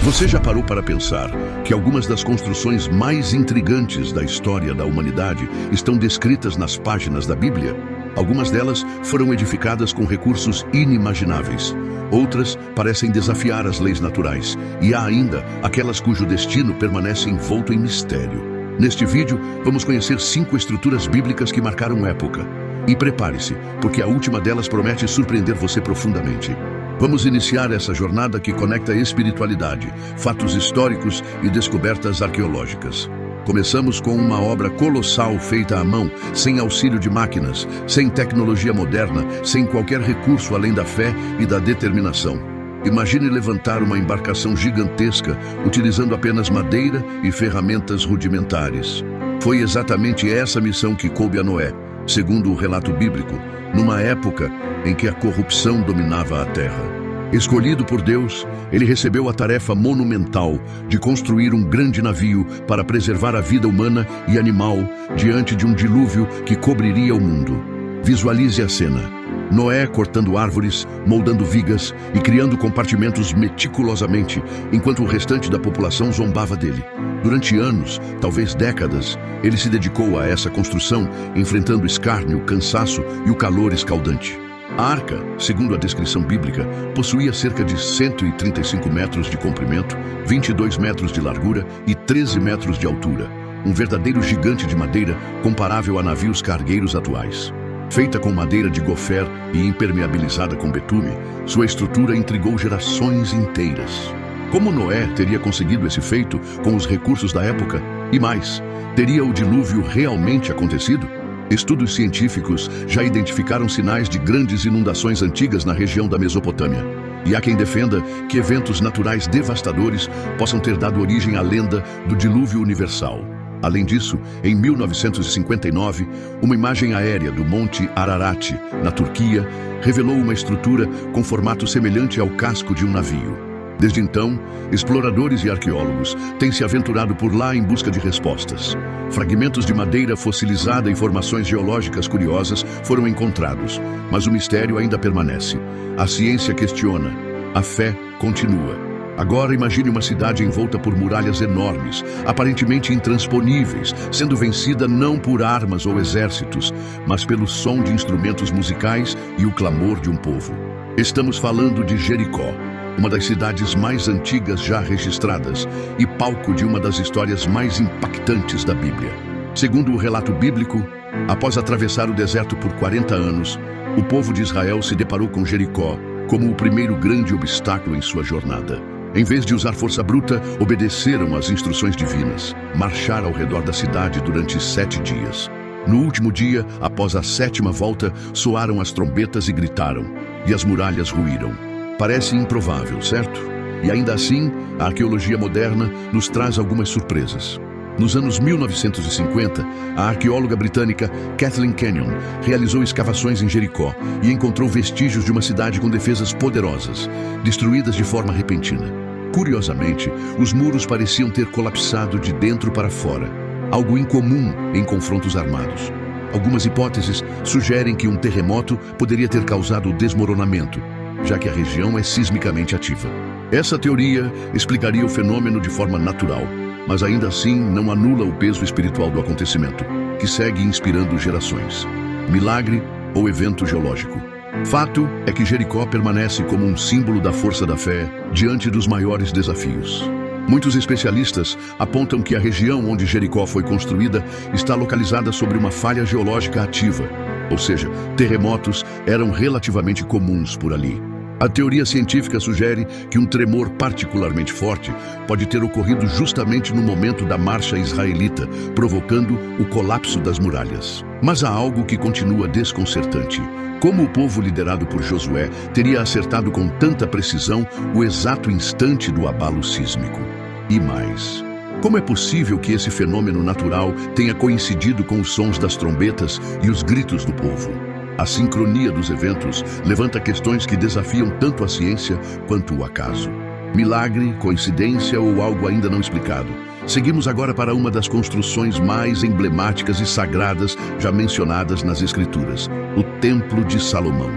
Você já parou para pensar que algumas das construções mais intrigantes da história da humanidade estão descritas nas páginas da Bíblia? Algumas delas foram edificadas com recursos inimagináveis. Outras parecem desafiar as leis naturais. E há ainda aquelas cujo destino permanece envolto em mistério. Neste vídeo, vamos conhecer 5 estruturas bíblicas que marcaram época. E prepare-se, porque a última delas promete surpreender você profundamente. Vamos iniciar essa jornada que conecta espiritualidade, fatos históricos e descobertas arqueológicas. Começamos com uma obra colossal feita à mão, sem auxílio de máquinas, sem tecnologia moderna, sem qualquer recurso além da fé e da determinação. Imagine levantar uma embarcação gigantesca utilizando apenas madeira e ferramentas rudimentares. Foi exatamente essa missão que coube a Noé, segundo o relato bíblico, numa época em que a corrupção dominava a terra. Escolhido por Deus, ele recebeu a tarefa monumental de construir um grande navio para preservar a vida humana e animal diante de um dilúvio que cobriria o mundo. Visualize a cena. Noé cortando árvores, moldando vigas e criando compartimentos meticulosamente, enquanto o restante da população zombava dele. Durante anos, talvez décadas, ele se dedicou a essa construção, enfrentando escárnio, cansaço e o calor escaldante. A arca, segundo a descrição bíblica, possuía cerca de 135 metros de comprimento, 22 metros de largura e 13 metros de altura. Um verdadeiro gigante de madeira comparável a navios cargueiros atuais. Feita com madeira de gofer e impermeabilizada com betume, sua estrutura intrigou gerações inteiras. Como Noé teria conseguido esse feito com os recursos da época? E mais, teria o dilúvio realmente acontecido? Estudos científicos já identificaram sinais de grandes inundações antigas na região da Mesopotâmia. E há quem defenda que eventos naturais devastadores possam ter dado origem à lenda do dilúvio universal. Além disso, em 1959, uma imagem aérea do Monte Ararat, na Turquia, revelou uma estrutura com formato semelhante ao casco de um navio. Desde então, exploradores e arqueólogos têm se aventurado por lá em busca de respostas. Fragmentos de madeira fossilizada e formações geológicas curiosas foram encontrados, mas o mistério ainda permanece. A ciência questiona, a fé continua. Agora imagine uma cidade envolta por muralhas enormes, aparentemente intransponíveis, sendo vencida não por armas ou exércitos, mas pelo som de instrumentos musicais e o clamor de um povo. Estamos falando de Jericó, uma das cidades mais antigas já registradas e palco de uma das histórias mais impactantes da Bíblia. Segundo o relato bíblico, após atravessar o deserto por 40 anos, o povo de Israel se deparou com Jericó como o primeiro grande obstáculo em sua jornada. Em vez de usar força bruta, obedeceram às instruções divinas. Marchar ao redor da cidade durante 7 dias. No último dia, após a 7ª volta, soaram as trombetas e gritaram, e as muralhas ruíram. Parece improvável, certo? E ainda assim, a arqueologia moderna nos traz algumas surpresas. Nos anos 1950, a arqueóloga britânica Kathleen Kenyon realizou escavações em Jericó e encontrou vestígios de uma cidade com defesas poderosas, destruídas de forma repentina. Curiosamente, os muros pareciam ter colapsado de dentro para fora, algo incomum em confrontos armados. Algumas hipóteses sugerem que um terremoto poderia ter causado o desmoronamento, já que a região é sismicamente ativa. Essa teoria explicaria o fenômeno de forma natural, mas ainda assim não anula o peso espiritual do acontecimento, que segue inspirando gerações. Milagre ou evento geológico. Fato é que Jericó permanece como um símbolo da força da fé diante dos maiores desafios. Muitos especialistas apontam que a região onde Jericó foi construída está localizada sobre uma falha geológica ativa, ou seja, terremotos eram relativamente comuns por ali. A teoria científica sugere que um tremor particularmente forte pode ter ocorrido justamente no momento da marcha israelita, provocando o colapso das muralhas. Mas há algo que continua desconcertante. Como o povo liderado por Josué teria acertado com tanta precisão o exato instante do abalo sísmico? E mais, como é possível que esse fenômeno natural tenha coincidido com os sons das trombetas e os gritos do povo? A sincronia dos eventos levanta questões que desafiam tanto a ciência quanto o acaso. Milagre, coincidência ou algo ainda não explicado? Seguimos agora para uma das construções mais emblemáticas e sagradas já mencionadas nas Escrituras, o Templo de Salomão.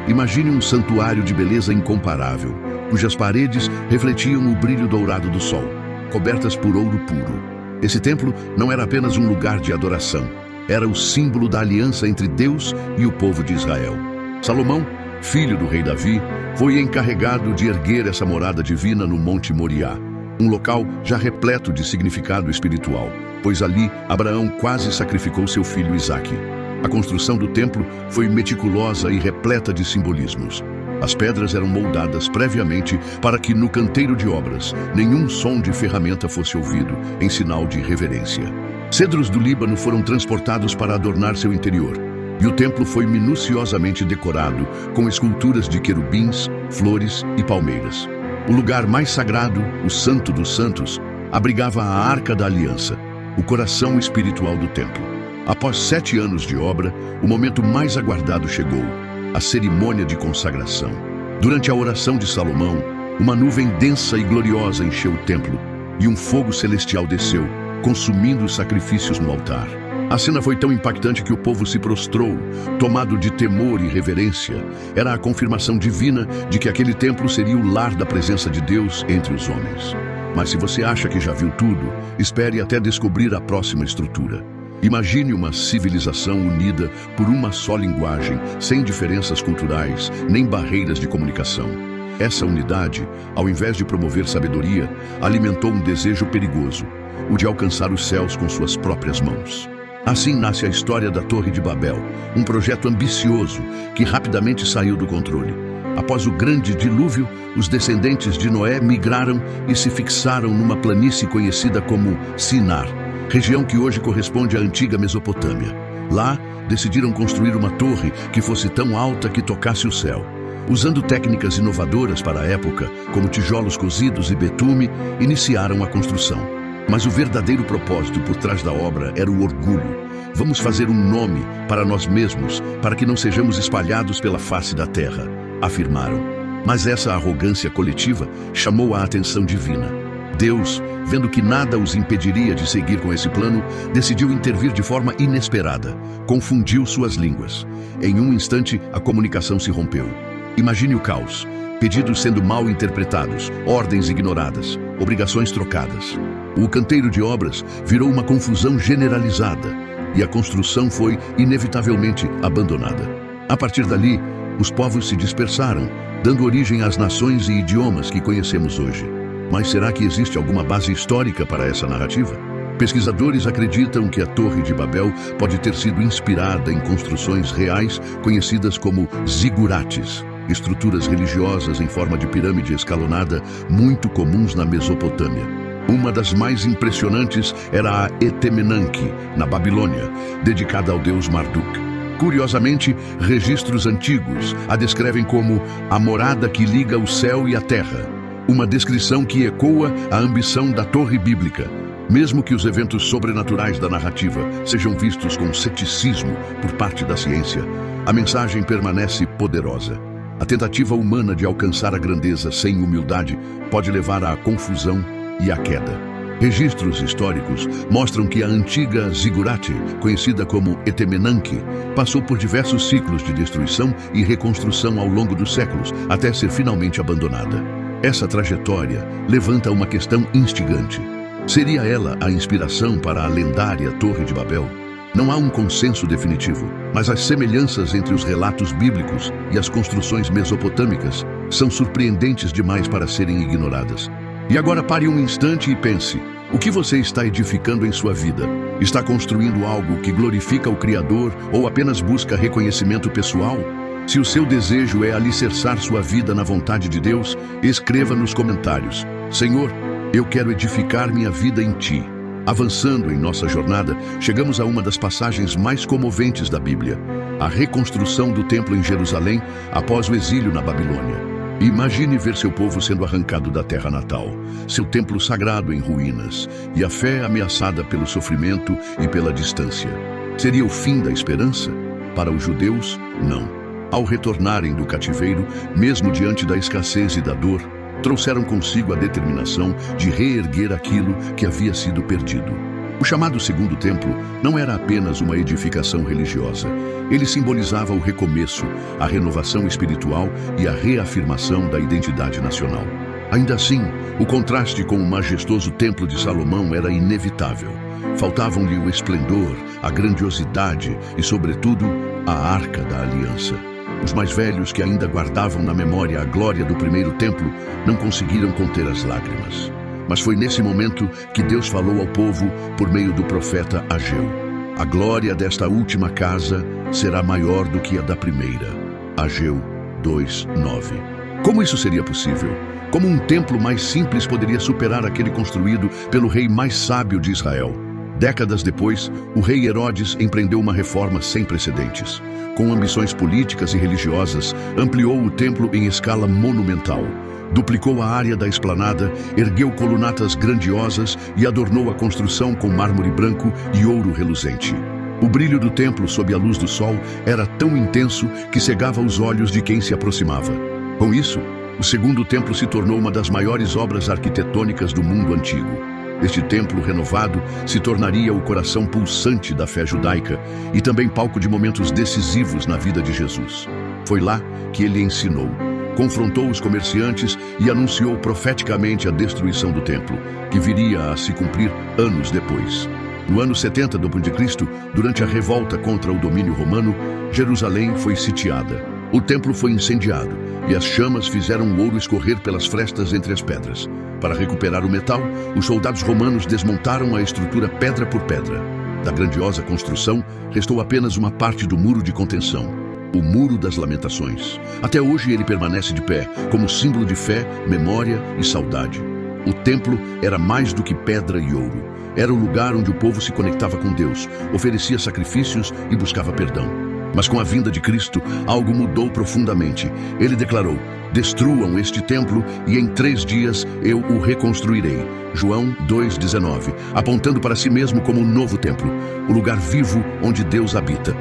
Imagine um santuário de beleza incomparável, cujas paredes refletiam o brilho dourado do sol, cobertas por ouro puro. Esse templo não era apenas um lugar de adoração, era o símbolo da aliança entre Deus e o povo de Israel. Salomão, filho do rei Davi, foi encarregado de erguer essa morada divina no Monte Moriá, um local já repleto de significado espiritual, pois ali Abraão quase sacrificou seu filho Isaque. A construção do templo foi meticulosa e repleta de simbolismos. As pedras eram moldadas previamente para que no canteiro de obras nenhum som de ferramenta fosse ouvido, em sinal de reverência. Cedros do Líbano foram transportados para adornar seu interior, e o templo foi minuciosamente decorado com esculturas de querubins, flores e palmeiras. O lugar mais sagrado, o Santo dos Santos, abrigava a Arca da Aliança, o coração espiritual do templo. Após 7 anos de obra, o momento mais aguardado chegou, a cerimônia de consagração. Durante a oração de Salomão, uma nuvem densa e gloriosa encheu o templo, e um fogo celestial desceu, consumindo os sacrifícios no altar. A cena foi tão impactante que o povo se prostrou, tomado de temor e reverência. Era a confirmação divina de que aquele templo seria o lar da presença de Deus entre os homens. Mas se você acha que já viu tudo, espere até descobrir a próxima estrutura. Imagine uma civilização unida por uma só linguagem, sem diferenças culturais, nem barreiras de comunicação. Essa unidade, ao invés de promover sabedoria, alimentou um desejo perigoso, o de alcançar os céus com suas próprias mãos. Assim nasce a história da Torre de Babel, um projeto ambicioso que rapidamente saiu do controle. Após o grande dilúvio, os descendentes de Noé migraram e se fixaram numa planície conhecida como Sinar, região que hoje corresponde à antiga Mesopotâmia. Lá, decidiram construir uma torre que fosse tão alta que tocasse o céu. Usando técnicas inovadoras para a época, como tijolos cozidos e betume, iniciaram a construção. Mas o verdadeiro propósito por trás da obra era o orgulho. Vamos fazer um nome para nós mesmos, para que não sejamos espalhados pela face da terra, afirmaram. Mas essa arrogância coletiva chamou a atenção divina. Deus, vendo que nada os impediria de seguir com esse plano, decidiu intervir de forma inesperada, confundiu suas línguas. Em um instante, a comunicação se rompeu. Imagine o caos. Pedidos sendo mal interpretados, ordens ignoradas, obrigações trocadas. O canteiro de obras virou uma confusão generalizada e a construção foi, inevitavelmente, abandonada. A partir dali, os povos se dispersaram, dando origem às nações e idiomas que conhecemos hoje. Mas será que existe alguma base histórica para essa narrativa? Pesquisadores acreditam que a Torre de Babel pode ter sido inspirada em construções reais conhecidas como zigurates, estruturas religiosas em forma de pirâmide escalonada muito comuns na Mesopotâmia. Uma das mais impressionantes era a Etemenanque, na Babilônia, dedicada ao deus Marduk. Curiosamente, registros antigos a descrevem como a morada que liga o céu e a terra, uma descrição que ecoa a ambição da Torre Bíblica, mesmo que os eventos sobrenaturais da narrativa sejam vistos com ceticismo por parte da ciência. A mensagem permanece poderosa. A tentativa humana de alcançar a grandeza sem humildade pode levar à confusão e à queda. Registros históricos mostram que a antiga zigurate, conhecida como Etemenanque, passou por diversos ciclos de destruição e reconstrução ao longo dos séculos, até ser finalmente abandonada. Essa trajetória levanta uma questão instigante. Seria ela a inspiração para a lendária Torre de Babel? Não há um consenso definitivo, mas as semelhanças entre os relatos bíblicos e as construções mesopotâmicas são surpreendentes demais para serem ignoradas. E agora pare um instante e pense, o que você está edificando em sua vida? Está construindo algo que glorifica o Criador ou apenas busca reconhecimento pessoal? Se o seu desejo é alicerçar sua vida na vontade de Deus, escreva nos comentários: Senhor, eu quero edificar minha vida em Ti. Avançando em nossa jornada, chegamos a uma das passagens mais comoventes da Bíblia, a reconstrução do templo em Jerusalém após o exílio na Babilônia. Imagine ver seu povo sendo arrancado da terra natal, seu templo sagrado em ruínas e a fé ameaçada pelo sofrimento e pela distância. Seria o fim da esperança? Para os judeus, não. Ao retornarem do cativeiro, mesmo diante da escassez e da dor, trouxeram consigo a determinação de reerguer aquilo que havia sido perdido. O chamado Segundo Templo não era apenas uma edificação religiosa. Ele simbolizava o recomeço, a renovação espiritual e a reafirmação da identidade nacional. Ainda assim, o contraste com o majestoso Templo de Salomão era inevitável. Faltavam-lhe o esplendor, a grandiosidade e, sobretudo, a Arca da Aliança. Os mais velhos, que ainda guardavam na memória a glória do primeiro templo, não conseguiram conter as lágrimas. Mas foi nesse momento que Deus falou ao povo por meio do profeta Ageu. A glória desta última casa será maior do que a da primeira. Ageu 2:9. Como isso seria possível? Como um templo mais simples poderia superar aquele construído pelo rei mais sábio de Israel? Décadas depois, o rei Herodes empreendeu uma reforma sem precedentes. Com ambições políticas e religiosas, ampliou o templo em escala monumental. Duplicou a área da esplanada, ergueu colunatas grandiosas e adornou a construção com mármore branco e ouro reluzente. O brilho do templo sob a luz do sol era tão intenso que cegava os olhos de quem se aproximava. Com isso, o Segundo Templo se tornou uma das maiores obras arquitetônicas do mundo antigo. Este templo renovado se tornaria o coração pulsante da fé judaica e também palco de momentos decisivos na vida de Jesus. Foi lá que ele ensinou, confrontou os comerciantes e anunciou profeticamente a destruição do templo, que viria a se cumprir anos depois. No ano 70 d.C., durante a revolta contra o domínio romano, Jerusalém foi sitiada. O templo foi incendiado e as chamas fizeram o ouro escorrer pelas frestas entre as pedras. Para recuperar o metal, os soldados romanos desmontaram a estrutura pedra por pedra. Da grandiosa construção, restou apenas uma parte do muro de contenção, o Muro das Lamentações. Até hoje ele permanece de pé, como símbolo de fé, memória e saudade. O templo era mais do que pedra e ouro. Era o lugar onde o povo se conectava com Deus, oferecia sacrifícios e buscava perdão. Mas com a vinda de Cristo, algo mudou profundamente. Ele declarou: destruam este templo e em 3 dias eu o reconstruirei. João 2:19, apontando para si mesmo como um novo templo, o lugar vivo onde Deus habita.